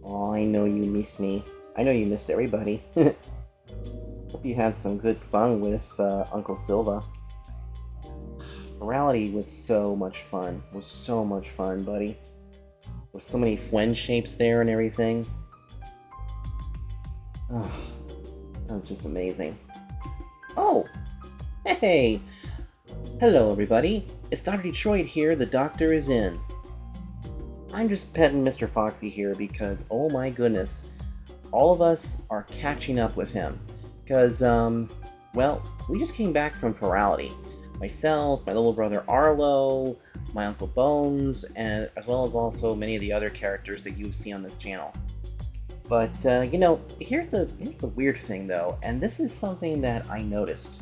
Oh, I know you missed me. I know you missed everybody. Hope you had some good fun with Uncle Silva. Furality was so much fun. Was so much fun, buddy. With so many Fwen shapes there and everything. Oh, that was just amazing. Oh! Hey! Hello, everybody. It's Dr. Detroit here. The doctor is in. I'm just petting Mr. Foxy here because, oh my goodness, all of us are catching up with him. Because, well, we just came back from Furality. Myself, my little brother Arlo, my Uncle Bones, and as well as also many of the other characters that you see on this channel. But, you know, here's the weird thing, though, and this is something that I noticed.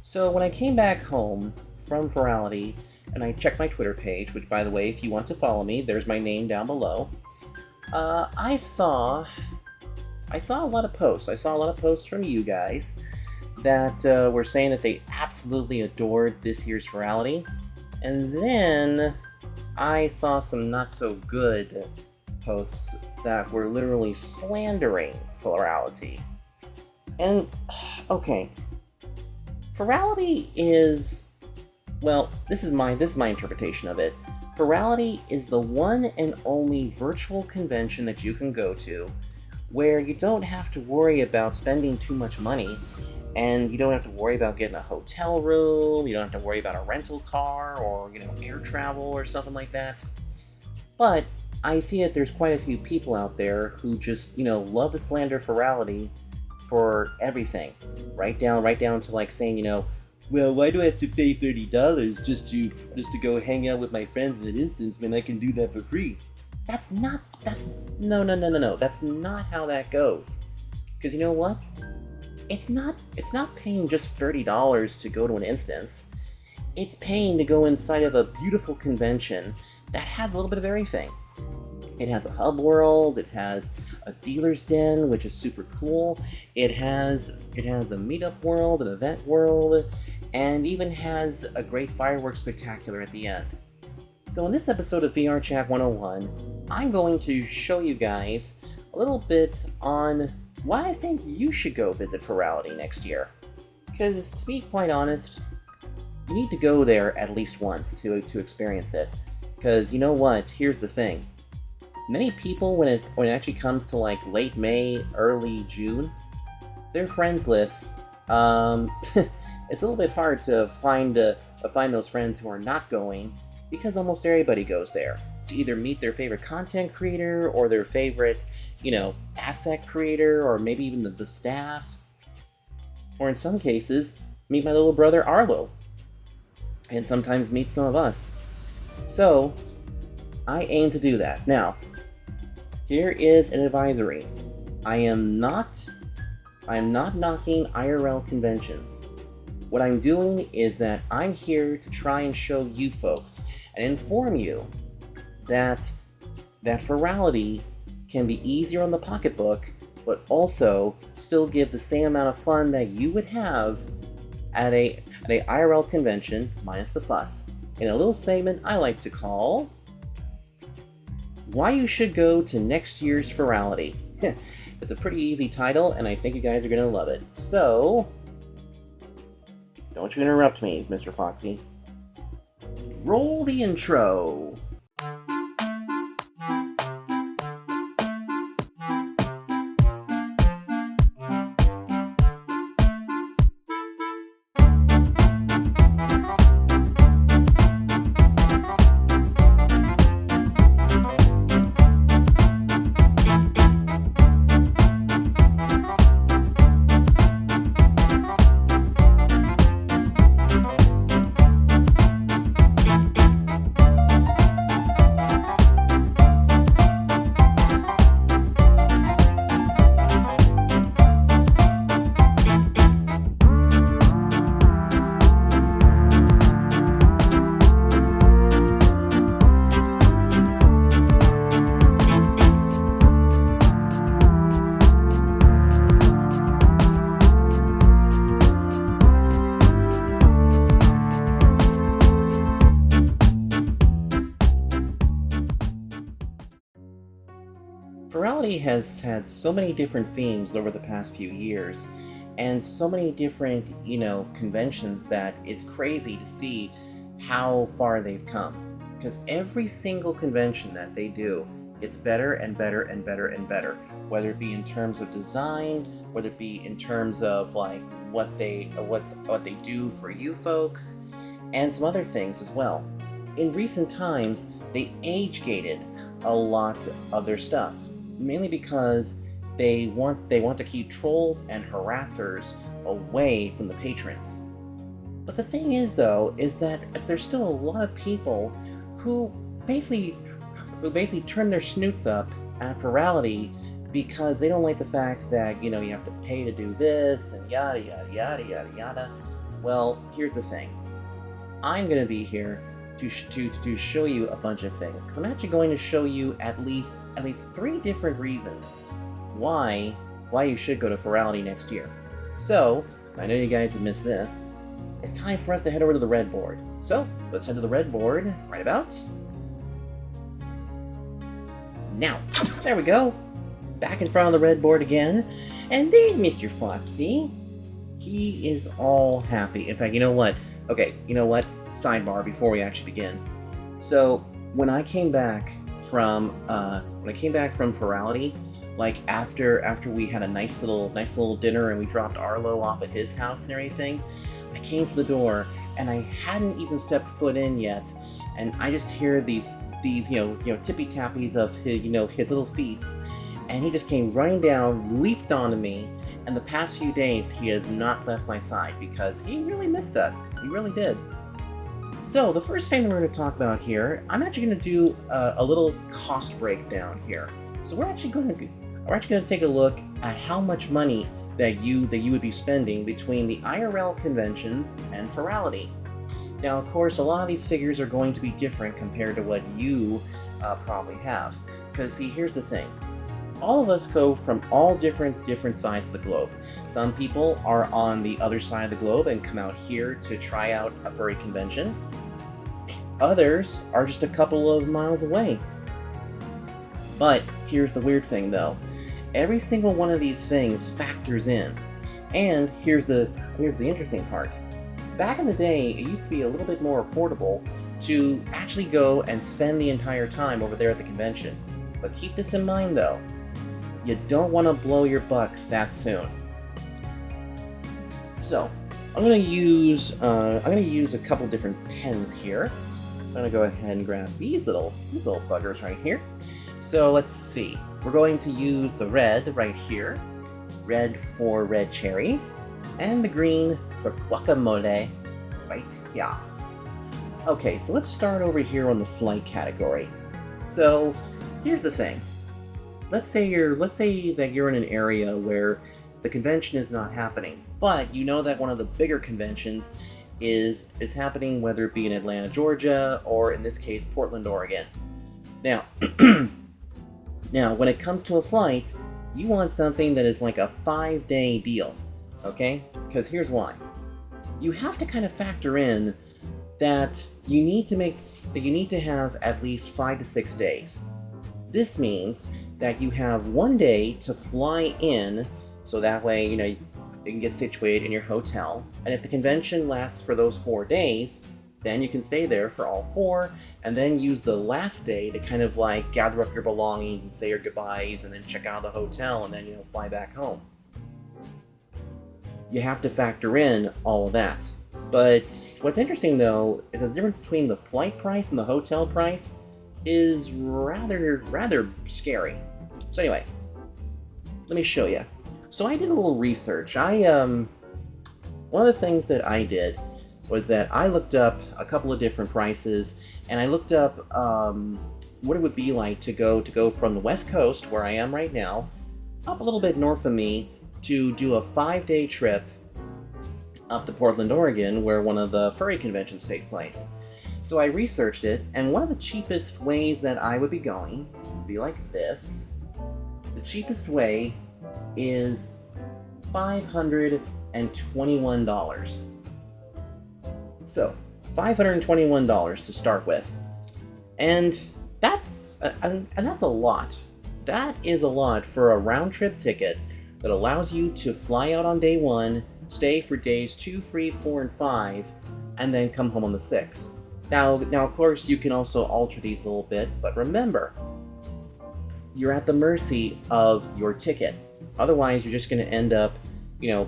So, when I came back home from Furality, and I checked my Twitter page, which, by the way, if you want to follow me, there's my name down below. I saw a lot of posts. I saw a lot of posts from you guys that were saying that they absolutely adored this year's Furality. And then I saw some not so good posts that were literally slandering Furality. And, okay, Furality is... well, this is my interpretation of it. Furality is the one and only virtual convention that you can go to where you don't have to worry about spending too much money, and you don't have to worry about getting a hotel room, you don't have to worry about a rental car or, you know, air travel or something like that. But I see that there's quite a few people out there who just, you know, love the slander Furality for everything. Right down to like saying, you know, well, why do I have to pay $30 just to go hang out with my friends in an instance when I can do that for free? No, that's not how that goes. Because you know what? It's not paying just $30 to go to an instance. It's paying to go inside of a beautiful convention that has a little bit of everything. It has a hub world, it has a dealer's den, which is super cool. It has a meetup world, an event world, and even has a great fireworks spectacular at the end. So in this episode of VRchat101, I'm going to show you guys a little bit on why I think you should go visit Furality next year. Because to be quite honest, you need to go there at least once to experience it. Because you know what? Here's the thing. Many people, when it actually comes to like late May, early June, their friends lists, it's a little bit hard to find those friends who are not going, because almost everybody goes there to either meet their favorite content creator or their favorite, you know, asset creator, or maybe even the staff, or in some cases, meet my little brother Arlo, and sometimes meet some of us. So, I aim to do that. Now, here is an advisory. I am not knocking IRL conventions. What I'm doing is that I'm here to try and show you folks and inform you that Furality can be easier on the pocketbook, but also still give the same amount of fun that you would have at a IRL convention, minus the fuss, in a little segment I like to call Why You Should Go to Next Year's Furality. It's a pretty easy title, and I think you guys are going to love it. So, don't you interrupt me, Mr. Foxy. Roll the intro. Furality has had so many different themes over the past few years, and so many different, conventions that it's crazy to see how far they've come. Because every single convention that they do, it's better and better and better and better. Whether it be in terms of design, whether it be in terms of like what they do for you folks, and some other things as well. In recent times, they age-gated a lot of their stuff, mainly because they want to keep trolls and harassers away from the patrons. But the thing is, though, is that there's still a lot of people who basically turn their snoots up at Furality because they don't like the fact that, you have to pay to do this and yada yada yada yada yada. Well, here's the thing. I'm going to be here to show you a bunch of things, because I'm actually going to show you at least 3 different reasons why you should go to Furality next year. So, I know you guys have missed this. It's time for us to head over to the red board. So, let's head to the red board right about now. There we go. Back in front of the red board again. And there's Mr. Foxy. He is all happy. In fact, you know what? Okay, you know what? Sidebar before we actually begin. So, when I came back from Furality, like after we had a nice little dinner and we dropped Arlo off at his house and everything, I came to the door and I hadn't even stepped foot in yet, and I just hear these tippy tappies of his little feet, and he just came running down, leaped onto me, and the past few days he has not left my side because he really missed us. He really did. So the first thing that we're going to talk about here, I'm actually going to do a little cost breakdown here. So we're actually going to take a look at how much money that you would be spending between the IRL conventions and Furality. Now, of course, a lot of these figures are going to be different compared to what you probably have. Because, see, here's the thing. All of us go from all different sides of the globe. Some people are on the other side of the globe and come out here to try out a furry convention. Others are just a couple of miles away. But here's the weird thing, though. Every single one of these things factors in. And here's the interesting part. Back in the day, it used to be a little bit more affordable to actually go and spend the entire time over there at the convention. But keep this in mind, though. You don't want to blow your bucks that soon. So, I'm gonna use a couple different pens here. So I'm gonna go ahead and grab these little buggers right here. So let's see. We're going to use the red right here. Red for red cherries. And the green for guacamole right here. Okay, so let's start over here on the flight category. So here's the thing. Let's say that you're in an area where the convention is not happening, but you know that one of the bigger conventions is happening, whether it be in Atlanta, Georgia, or in this case, Portland, Oregon. Now, when it comes to a flight, you want something that is like a 5-day deal, okay? Because here's why. You have to kind of factor in that you need to have at least 5 to 6 days. This means that you have 1 day to fly in, so that way, you can get situated in your hotel. And if the convention lasts for those 4 days, then you can stay there for all 4, and then use the last day to kind of like gather up your belongings and say your goodbyes, and then check out of the hotel, and then, fly back home. You have to factor in all of that. But what's interesting, though, is the difference between the flight price and the hotel price is rather scary. So anyway, let me show you. So I did a little research. One of the things that I did was that I looked up a couple of different prices, and I looked up what it would be like to go from the West Coast, where I am right now, up a little bit north of me, to do a 5-day trip up to Portland, Oregon, where one of the furry conventions takes place. So I researched it, and one of the cheapest ways that I would be going would be like this. The cheapest way is $521. So, $521 to start with. And that's a lot. That is a lot for a round-trip ticket that allows you to fly out on day 1, stay for days 2, 3, 4, and 5, and then come home on the 6th. Now, of course, you can also alter these a little bit, but remember, you're at the mercy of your ticket. Otherwise, you're just going to end up,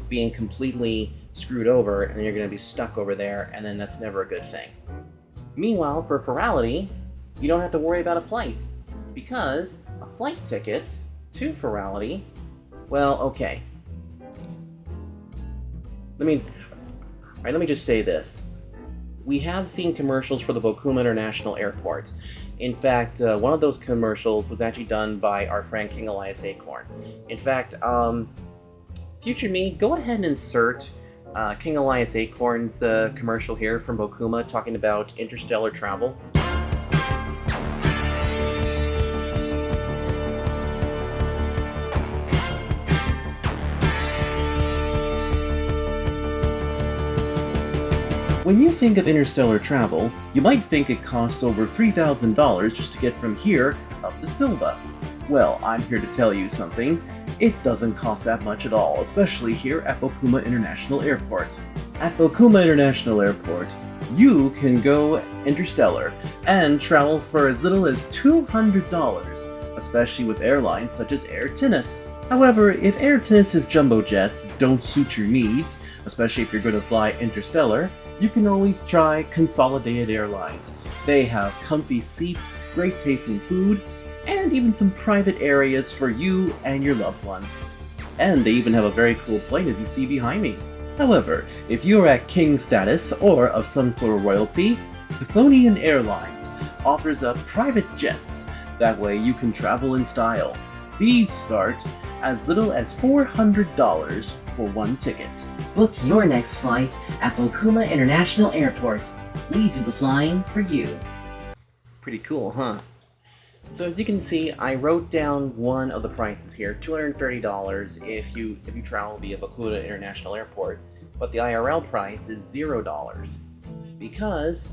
being completely screwed over, and then you're going to be stuck over there, and then that's never a good thing. Meanwhile, for Furality, you don't have to worry about a flight, because a flight ticket to Furality, well, okay. Let me just say this. We have seen commercials for the Bokuma International Airport. In fact, one of those commercials was actually done by our friend King Elias Acorn. In fact, future me, go ahead and insert King Elias Acorn's commercial here from Bokuma talking about interstellar travel. When you think of interstellar travel, you might think it costs over $3,000 just to get from here up to Silva. Well, I'm here to tell you something. It doesn't cost that much at all, especially here at Bokuma International Airport. At Bokuma International Airport, you can go interstellar and travel for as little as $200, especially with airlines such as Air Tinnis. However, if Air Tinnis' jumbo jets don't suit your needs, especially if you're going to fly interstellar, you can always try Consolidated Airlines. They have comfy seats, great tasting food, and even some private areas for you and your loved ones. And they even have a very cool plane as you see behind me. However, if you are at king status or of some sort of royalty, Euphonian Airlines offers up private jets. That way you can travel in style. These start as little as $400 for one ticket. Book your next flight at Bokuma International Airport. We do the flying for you. Pretty cool, huh? So as you can see, I wrote down one of the prices here, $230 if you travel via Bokuma International Airport, but the IRL price is $0 because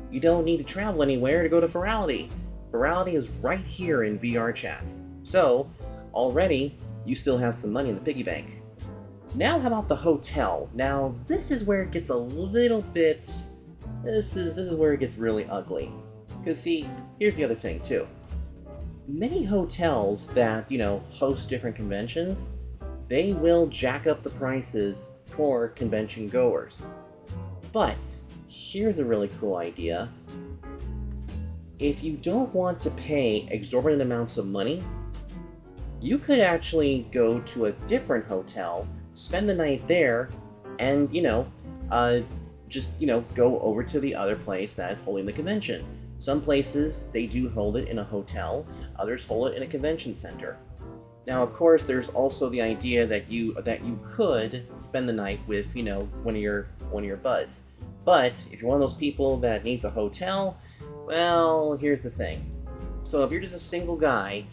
you don't need to travel anywhere to go to Furality. Furality is right here in VRchat. So already you still have some money in the piggy bank. Now how about the hotel? Now this is where it gets a little bit, this is where it gets really ugly. Because see, here's the other thing too. Many hotels that, host different conventions, they will jack up the prices for convention goers. But here's a really cool idea. If you don't want to pay exorbitant amounts of money, you could actually go to a different hotel, spend the night there, and, just, go over to the other place that is holding the convention. Some places, they do hold it in a hotel, others hold it in a convention center. Now, of course, there's also the idea that you could spend the night with, one of your buds. But if you're one of those people that needs a hotel, well, here's the thing. So if you're just a single guy,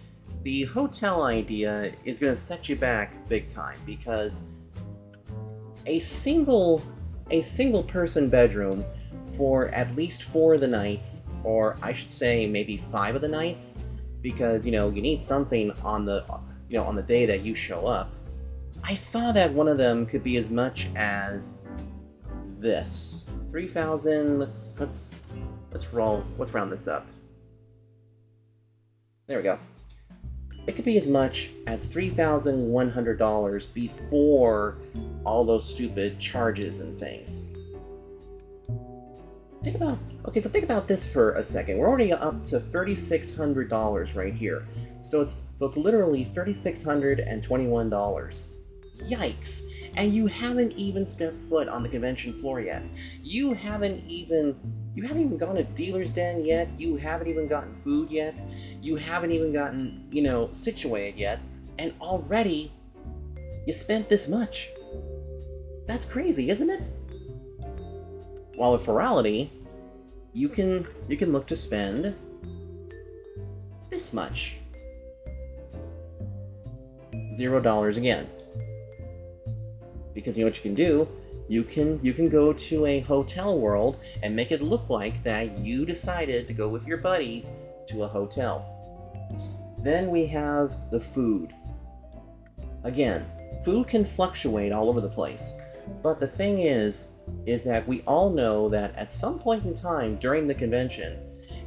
the hotel idea is going to set you back big time, because a single person bedroom for at least 4 of the nights, or I should say maybe 5 of the nights, because you need something on the on the day that you show up. I saw that one of them could be as much as this. 3,000. Let's round this up. There we go. It could be as much as $3,100 before all those stupid charges and things. Think about this for a second. We're already up to $3,600 right here. So it's literally $3,621. Yikes! And you haven't even stepped foot on the convention floor yet. You haven't even gone to Dealer's Den yet. You haven't even gotten food yet. You haven't even gotten, situated yet. And already you spent this much. That's crazy, isn't it? While with Furality, you can look to spend this much. $0 again. Because you know what you can do? You can go to a hotel world and make it look like that you decided to go with your buddies to a hotel. Then we have the food. Again, food can fluctuate all over the place. But the thing is that we all know that at some point in time during the convention,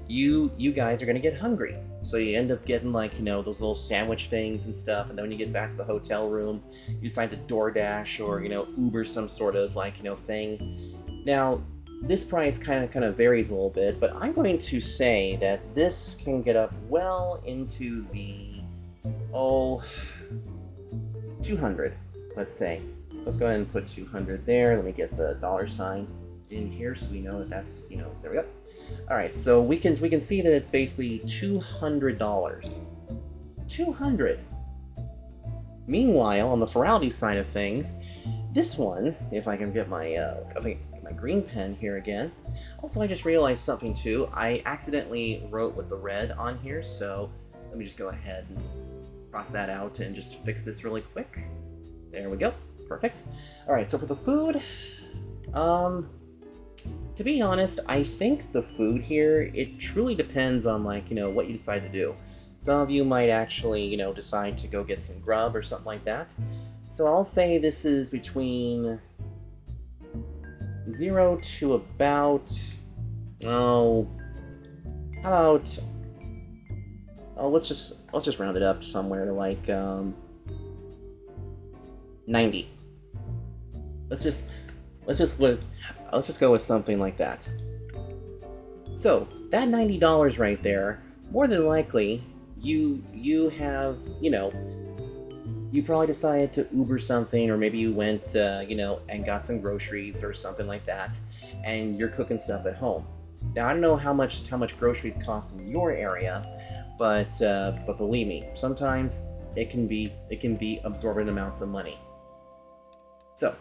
you guys are gonna get hungry. So you end up getting like, those little sandwich things and stuff, and then when you get back to the hotel room, you decide to DoorDash or, Uber some sort of like, thing. Now, this price kind of varies a little bit, but I'm going to say that this can get up well into the 200, let's say. Let's go ahead and put 200 there. Let me get the $ in here so we know that that's, there we go. All right, so we can see that it's basically $200. 200. Meanwhile, on the Furality side of things, this one, if I can get my my green pen here again. Also, I just realized something too. I accidentally wrote with the red on here, so let me just go ahead and cross that out and just fix this really quick. There we go. Perfect. All right, so for the food, to be honest, I think the food here, it truly depends on like, what you decide to do. Some of you might actually, decide to go get some grub or something like that. So I'll say this is between 0 to about, let's just round it up somewhere to like 90. Let's just go with something like that. So that $90 right there, more than likely, you have, you probably decided to Uber something, or maybe you went, and got some groceries or something like that, and you're cooking stuff at home. Now I don't know how much groceries cost in your area, but believe me, sometimes it can be absorbent amounts of money. So,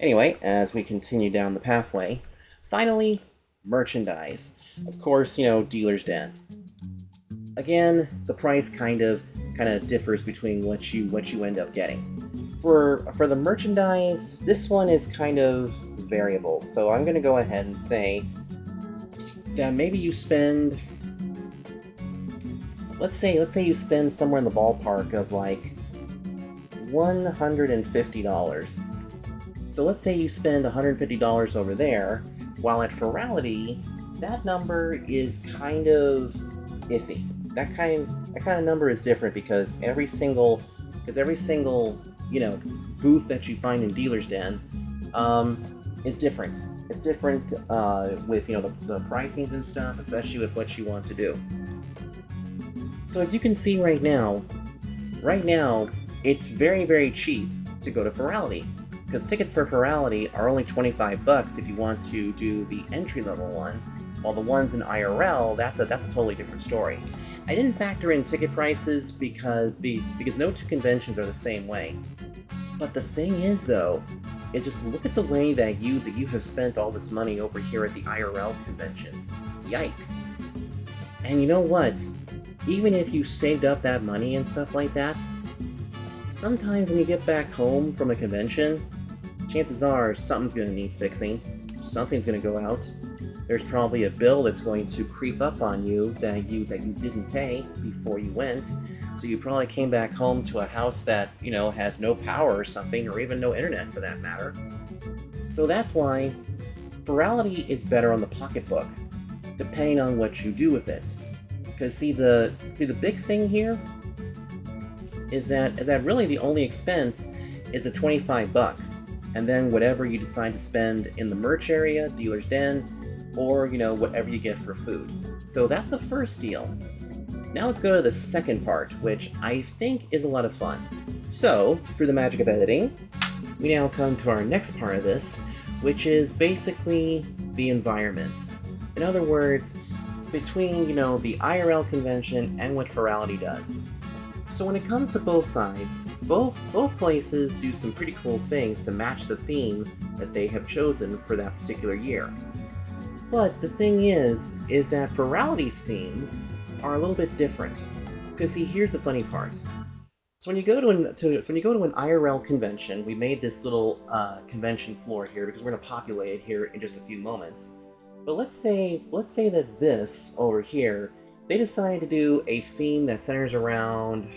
anyway, as we continue down the pathway, finally, merchandise. Of course, dealer's den. Again, the price kind of differs between what you end up getting. For the merchandise, this one is kind of variable. So I'm going to go ahead and say that maybe you spend, let's say you spend somewhere in the ballpark of like $150. So let's say you spend $150 over there, while at Furality, that number is kind of iffy. That kind of number is different because every single booth that you find in Dealer's Den is different. It's different with the pricings and stuff, especially with what you want to do. So as you can see right now, it's very, very cheap to go to Furality, because tickets for Furality are only $25 if you want to do the entry-level one, while the ones in IRL, that's a totally different story. I didn't factor in ticket prices because no two conventions are the same way. But the thing is, though, is just look at the way that you have spent all this money over here at the IRL conventions. Yikes. And you know what? Even if you saved up that money and stuff like that, sometimes when you get back home from a convention, chances are something's going to need fixing. Something's going to go out. There's probably a bill that's going to creep up on you that you didn't pay before you went. So you probably came back home to a house that, has no power or something, or even no internet for that matter. So that's why Furality is better on the pocketbook, depending on what you do with it. Because see the big thing here is that really the only expense is the $25, and then whatever you decide to spend in the merch area, Dealer's Den, or whatever you get for food. So that's the first deal. Now let's go to the second part, which I think is a lot of fun. So, through the magic of editing, we now come to our next part of this, which is basically the environment. In other words, between the IRL convention and what Furality does. So when it comes to both sides, both places do some pretty cool things to match the theme that they have chosen for that particular year. But the thing is that Furality's themes are a little bit different. Because see, here's the funny part. So when you go to an IRL convention, we made this little convention floor here because we're going to populate it here in just a few moments. But let's say that this over here they decided to do a theme that centers around,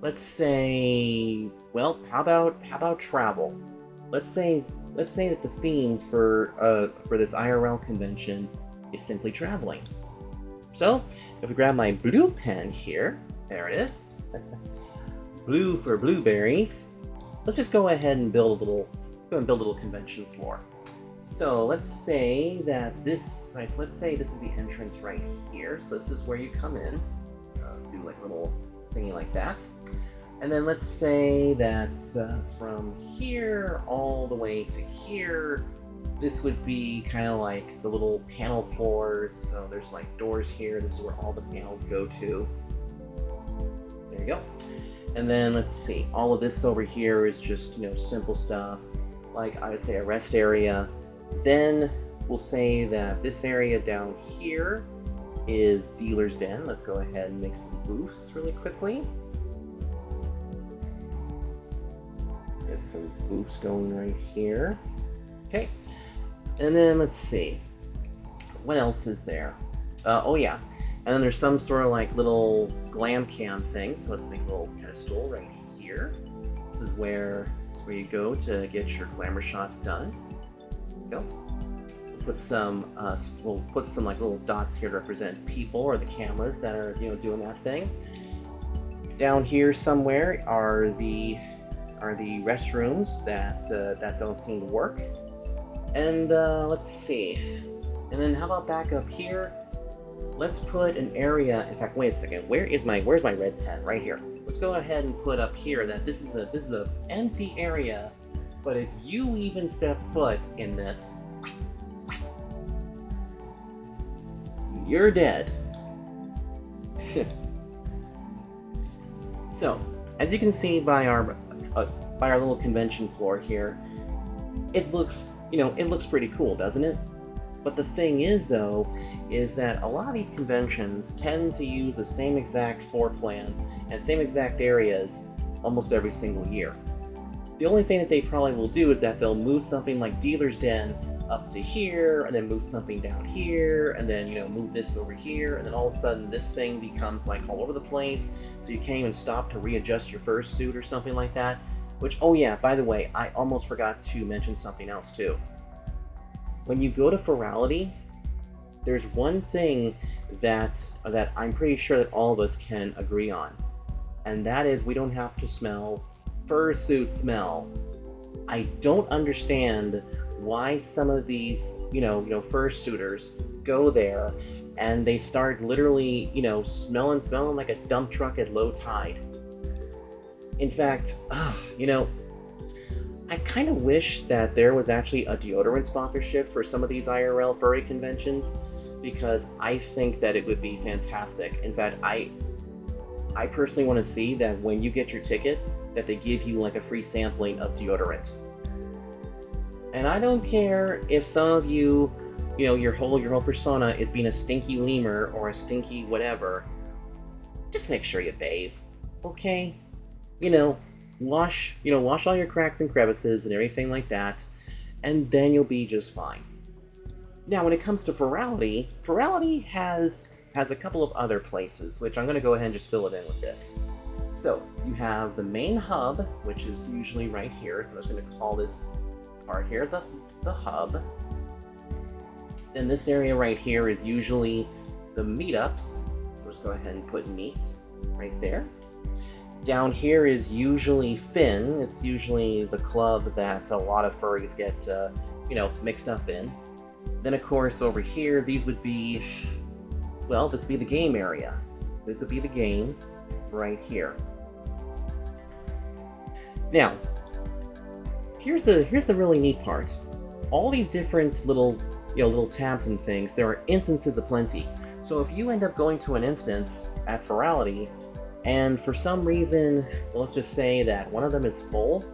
let's say, well, how about travel? Let's say that the theme for this IRL convention is simply traveling. So, if we grab my blue pen here, there it is. Blue for blueberries. Let's just go ahead and build a little convention floor. So let's say that this is the entrance right here. So this is where you come in. Do like a little thingy like that. And then let's say that from here all the way to here, this would be kind of like the little panel floors. So there's like doors here. This is where all the panels go to. There you go. And then let's see, all of this over here is just, simple stuff. Like I would say a rest area. Then we'll say that this area down here is Dealer's Den. Let's go ahead and make some booths really quickly. Get some booths going right here. Okay. And then let's see, what else is there? Oh yeah, and then there's some sort of like little glam cam thing. So let's make a little pedestal right here. This is where you go to get your glamour shots done. Go. We'll put some like little dots here to represent people or the cameras that are doing that thing. Down here somewhere are the restrooms that don't seem to work. And let's see. And then how about back up here? Let's put an area. In fact, wait a second. Where's my red pen? Right here. Let's go ahead and put up here that this is a empty area. But if you even step foot in this, you're dead. So, as you can see by our little convention floor here, it looks pretty cool, doesn't it? But the thing is, though, is that a lot of these conventions tend to use the same exact floor plan and same exact areas almost every single year. The only thing that they probably will do is that they'll move something like Dealer's Den up to here, and then move something down here, and then move this over here, and then all of a sudden this thing becomes like all over the place, so you can't even stop to readjust your fursuit or something like that. Which, oh yeah, by the way, I almost forgot to mention something else too. When you go to Furality, there's one thing that I'm pretty sure that all of us can agree on, and that is we don't have to smell fursuit smell. I don't understand why some of these, fursuiters go there and they start literally, smelling like a dump truck at low tide. In fact, I kind of wish that there was actually a deodorant sponsorship for some of these IRL furry conventions, because I think that it would be fantastic. In fact, I personally want to see that when you get your ticket, that they give you like a free sampling of deodorant. And I don't care if some of you, your whole persona is being a stinky lemur or a stinky whatever. Just make sure you bathe, okay? Wash all your cracks and crevices and everything like that, and then you'll be just fine. Now, when it comes to Furality has a couple of other places, which I'm going to go ahead and just fill it in with this. So, you have the main hub, which is usually right here, so I'm just going to call this part here the hub. And this area right here is usually the meetups, so let's go ahead and put meet right there. Down here is usually Finn. It's usually the club that a lot of furries get, mixed up in. Then, of course, over here, these would be, well, this would be the game area. This would be the games right here. Now, here's the really neat part. All these different little tabs and things, there are instances aplenty. So if you end up going to an instance at Furality, and for some reason, let's just say that one of them is full,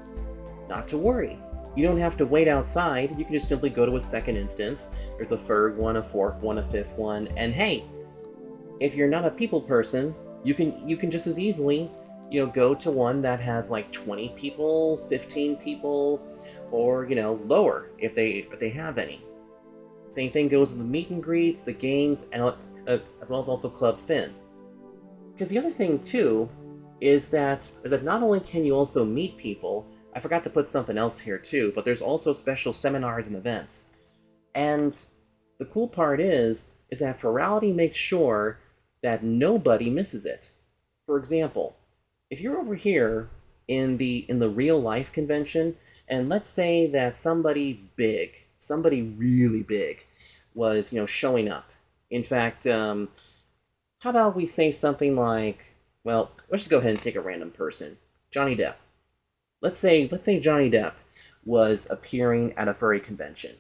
not to worry. You don't have to wait outside. You can just simply go to a second instance. There's a third one, a fourth one, a fifth one, and hey, if you're not a people person, you can just as easily, go to one that has like 20 people, 15 people, or lower if they have any. Same thing goes with the meet and greets, the games, and as well as also Club Finn. Because the other thing too is that not only can you also meet people, I forgot to put something else here too, but there's also special seminars and events. And the cool part is that Furality makes sure that nobody misses it. For example, if you're over here in the real life convention, and let's say that somebody really big, was showing up. In fact, how about we say something like, well, let's just go ahead and take a random person, Johnny Depp. Let's say Johnny Depp was appearing at a furry convention,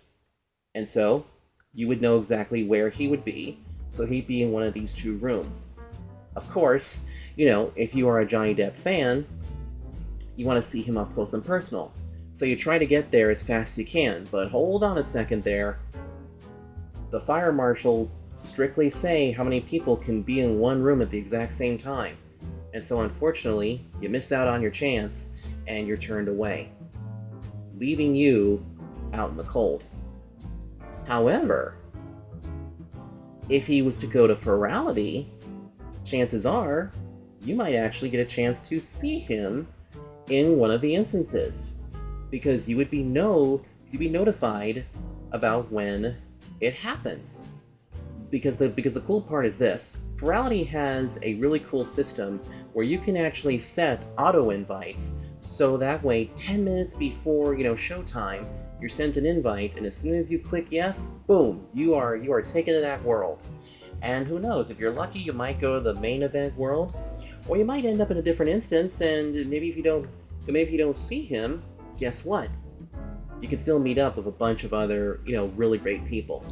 and so you would know exactly where he would be. So he'd be in one of these two rooms. Of course, if you are a Johnny Depp fan, you want to see him up close and personal. So you try to get there as fast as you can, but hold on a second there. The fire marshals strictly say how many people can be in one room at the exact same time. And so unfortunately, you miss out on your chance and you're turned away, leaving you out in the cold. However, if he was to go to Furality, chances are you might actually get a chance to see him in one of the instances, because you would be notified about when it happens. Because the cool part is this: Furality has a really cool system where you can actually set auto invites, so that way 10 minutes before showtime, you're sent an invite, and as soon as you click yes, boom, you are taken to that world. And who knows, if you're lucky, you might go to the main event world, or you might end up in a different instance, and maybe if you don't see him, guess what? You can still meet up with a bunch of other, really great people.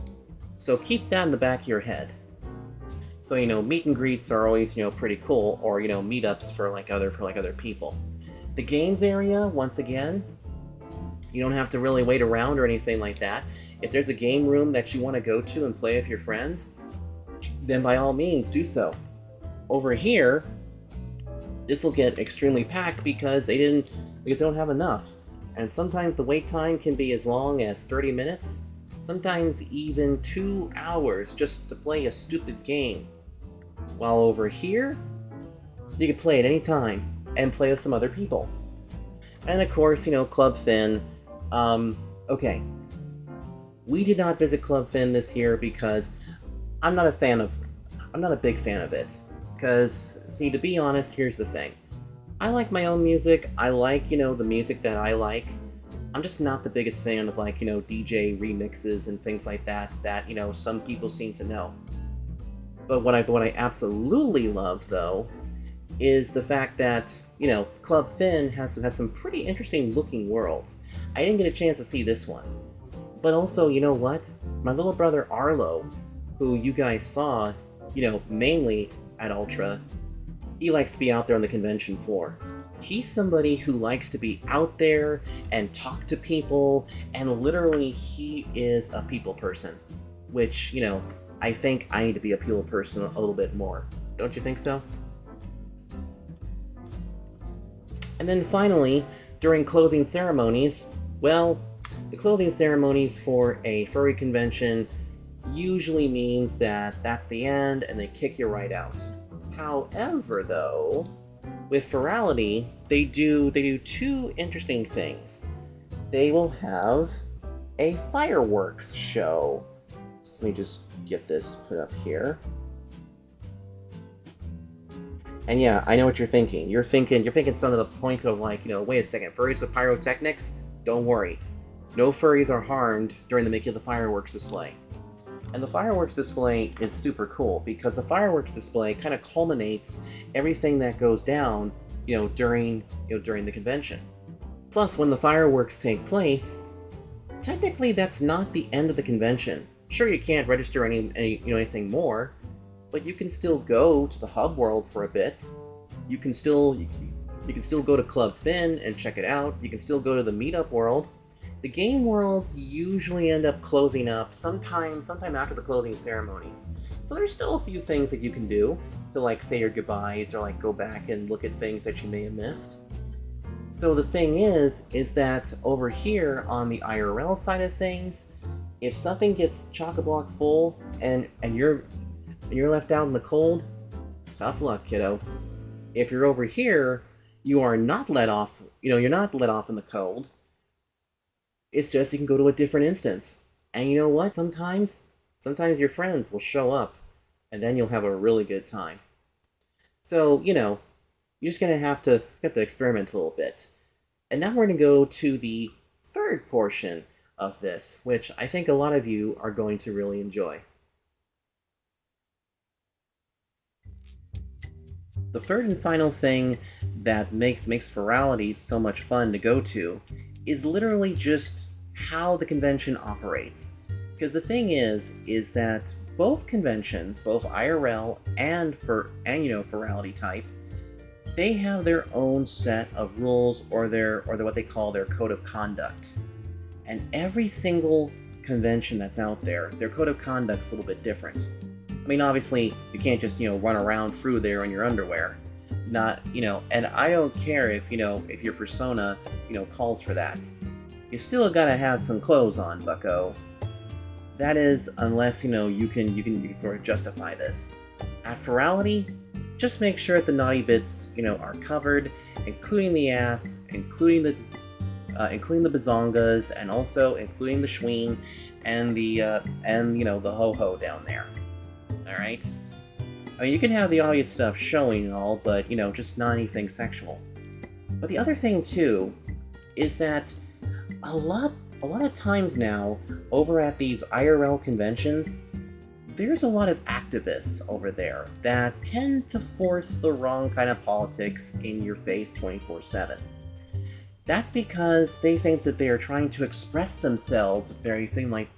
So keep that in the back of your head. So, meet and greets are always, pretty cool, or, meetups for other people. The games area, once again, you don't have to really wait around or anything like that. If there's a game room that you want to go to and play with your friends, then by all means do so. Over here, this will get extremely packed because they don't have enough. And sometimes the wait time can be as long as 30 minutes, sometimes even 2 hours just to play a stupid game. While over here, you can play at any time and play with some other people. And of course, Club Finn. Okay. We did not visit Club Finn this year because I'm not a big fan of it. Because, see, to be honest, here's the thing. I like my own music. I like, the music that I like. I'm just not the biggest fan of, DJ remixes and things like that, some people seem to know. But what I absolutely love, though, is the fact that, Club Finn has some pretty interesting looking worlds. I didn't get a chance to see this one. But also, you know what? My little brother Arlo, who you guys saw, mainly at Ultra, he likes to be out there on the convention floor. He's somebody who likes to be out there and talk to people, and literally he is a people person. Which, I think I need to be a people person a little bit more. Don't you think so? And then finally, during closing ceremonies, well, the closing ceremonies for a furry convention usually means that that's the end and they kick you right out. However, though, with Furality, they do 2 interesting things. They will have a fireworks show. So let me just get this put up here. And yeah, I know what you're thinking. You're thinking something to the point of wait a second, furries with pyrotechnics? Don't worry. No furries are harmed during the making of the fireworks display. And the fireworks display is super cool because the fireworks display kind of culminates everything that goes down, during the convention. Plus, when the fireworks take place, technically that's not the end of the convention. Sure, you can't register anything more, but you can still go to the hub world for a bit. You can still go to Club Finn and check it out. You can still go to the meetup world. The game worlds usually end up closing up sometime after the closing ceremonies. So there's still a few things that you can do to say your goodbyes or go back and look at things that you may have missed. So the thing is that over here on the IRL side of things, if something gets chock-a-block full and you're and you're left out in the cold, tough luck, kiddo. If you're over here, you are not let off, you're not let off in the cold. It's just you can go to a different instance. And you know what? Sometimes your friends will show up, and then you'll have a really good time. So, you're just going to have to experiment a little bit. And now we're going to go to the third portion of this, which I think a lot of you are going to really enjoy. The third and final thing that makes Furality so much fun to go to is literally just how the convention operates. Because the thing is that both conventions, both IRL and Furality type, they have their own set of rules or what they call their code of conduct. And every single convention that's out there, their code of conduct's a little bit different. I mean, obviously, you can't just, run around through there in your underwear. Not, and I don't care if your persona, calls for that. You still gotta have some clothes on, bucko. That is, unless, you can sort of justify this. At Furality, just make sure that the naughty bits, are covered, including the ass, including the bazongas, and also including the schween and the ho-ho down there. Alright? I mean, you can have the obvious stuff showing and all, but, just not anything sexual. But the other thing, too, is that a lot of times now, over at these IRL conventions, there's a lot of activists over there that tend to force the wrong kind of politics in your face 24/7. That's because they think that they are trying to express themselves of everything like,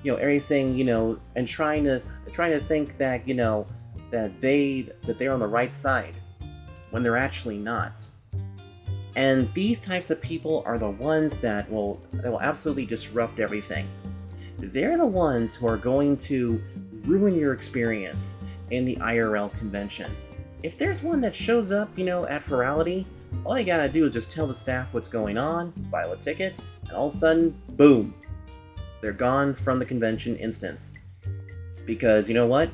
everything, and trying to think that, that they're on the right side when they're actually not. And these types of people are the ones that will absolutely disrupt everything. They're the ones who are going to ruin your experience in the IRL convention. If there's one that shows up, at Furality, all you gotta do is just tell the staff what's going on, file a ticket, and all of a sudden, boom, they're gone from the convention instance. Because you know what?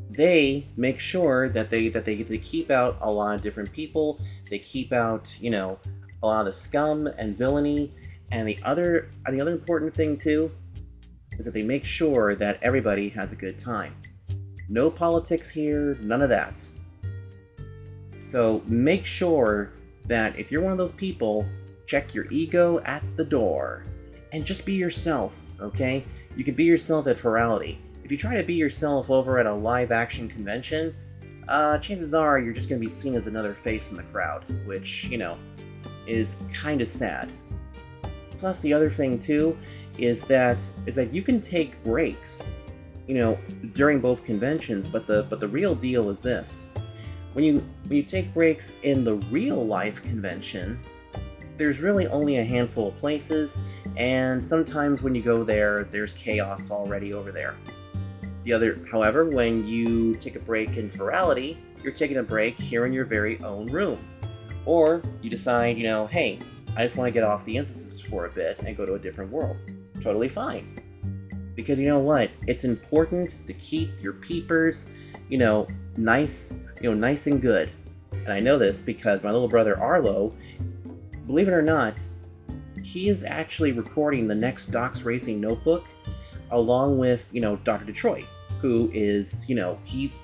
They make sure that they get to keep out a lot of different people. They keep out, a lot of the scum and villainy. And the other important thing too is that they make sure that everybody has a good time. No politics here, none of that. So make sure that if you're one of those people, check your ego at the door. And just be yourself, okay? You can be yourself at Furality. If you try to be yourself over at a live-action convention, chances are you're just going to be seen as another face in the crowd, which, is kind of sad. Plus, the other thing, too, is that you can take breaks, during both conventions, but the real deal is this. When you take breaks in the real-life convention, there's really only a handful of places, and sometimes when you go there, there's chaos already over there. However, when you take a break in Furality, you're taking a break here in your very own room. Or you decide, hey, I just want to get off the instances for a bit and go to a different world. Totally fine. Because you know what? It's important to keep your peepers, nice and good. And I know this because my little brother Arlo, believe it or not, he is actually recording the next Doc's Racing Notebook along with, Dr. Detroit, who is, he's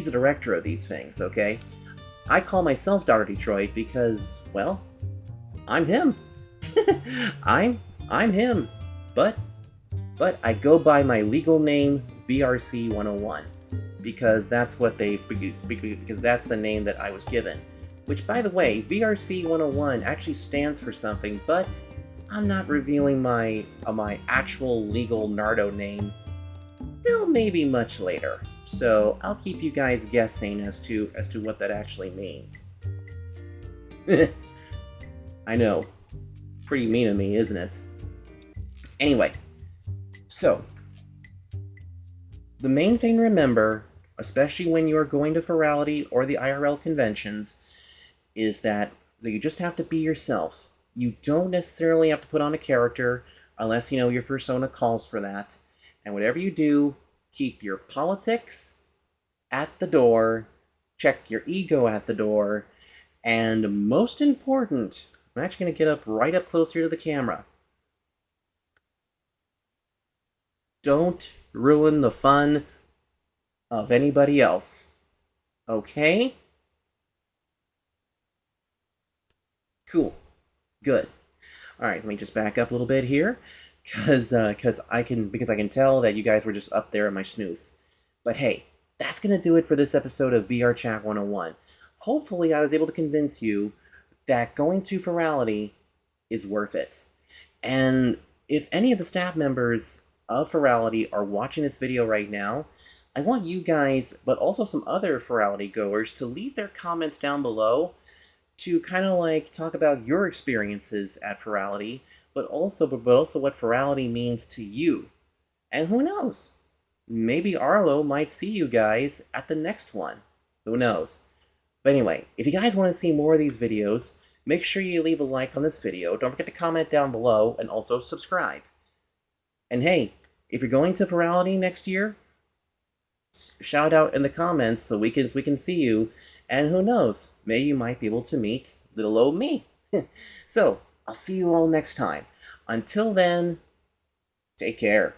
a director of these things, okay? I call myself Dr. Detroit because, well, I'm him. I'm him. But I go by my legal name, VRC101, because that's because that's the name that I was given. Which, by the way, VRC101 actually stands for something, but I'm not revealing my actual legal Nardo name till maybe much later. So I'll keep you guys guessing as to what that actually means. I know. Pretty mean of me, isn't it? Anyway, so the main thing to remember, especially when you are going to Furality or the IRL conventions, is that you just have to be yourself. You don't necessarily have to put on a character unless, your persona calls for that. And whatever you do, keep your politics at the door, check your ego at the door, and most important, I'm actually going to get up right up closer to the camera. Don't ruin the fun of anybody else. Okay? Cool. Good. All right, let me just back up a little bit here, because I can tell that you guys were just up there at my snooth. But hey, that's gonna do it for this episode of VR Chat 101. Hopefully, I was able to convince you that going to Furality is worth it. And if any of the staff members of Furality are watching this video right now, I want you guys, but also some other Furality goers, to leave their comments down below to kind of like talk about your experiences at Furality, but also what Furality means to you. And who knows? Maybe Arlo might see you guys at the next one. Who knows? But anyway, if you guys want to see more of these videos, make sure you leave a like on this video. Don't forget to comment down below and also subscribe. And hey, if you're going to Furality next year, shout out in the comments so we can see you. And who knows, maybe you might be able to meet little old me. So, I'll see you all next time. Until then, take care.